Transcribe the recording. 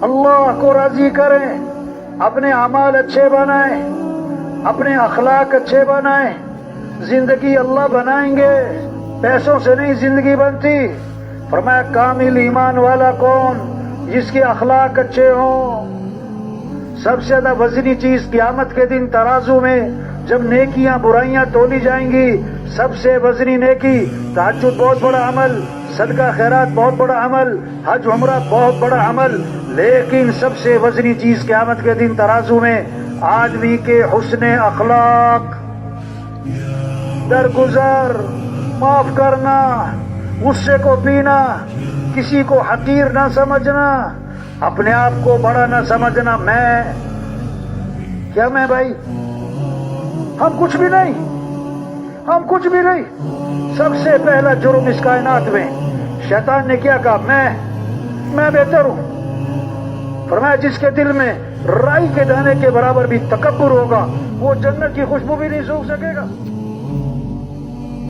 اللہ کو راضی کریں، اپنے اعمال اچھے بنائیں، اپنے اخلاق اچھے بنائیں، زندگی اللہ بنائیں گے، پیسوں سے نہیں زندگی بنتی۔ فرمایا کامل ایمان والا کون؟ جس کے اخلاق اچھے ہوں۔ سب سے زیادہ وزنی چیز قیامت کے دن ترازو میں جب نیکیاں برائیاں تولی جائیں گی، سب سے وزنی نیکی تہجد بہت بڑا عمل، صدقہ خیرات بہت بڑا عمل، حج عمرہ بہت بڑا عمل، لیکن سب سے وزنی چیز قیامت کے دن ترازو میں آدمی کے حسن اخلاق، درگزر، معاف کرنا، غصے کو پینا، کسی کو حقیر نہ سمجھنا، اپنے آپ کو بڑا نہ سمجھنا۔ میں بھائی ہم کچھ بھی نہیں، ہم کچھ بھی نہیں۔ سب سے پہلا جرم اس کائنات میں شیطان نے کیا کہا؟ میں بہتر ہوں۔ فرمایا جس کے دل میں رائی کے دانے کے برابر بھی تکبر ہوگا وہ جنت کی خوشبو بھی نہیں سونگھ سکے گا۔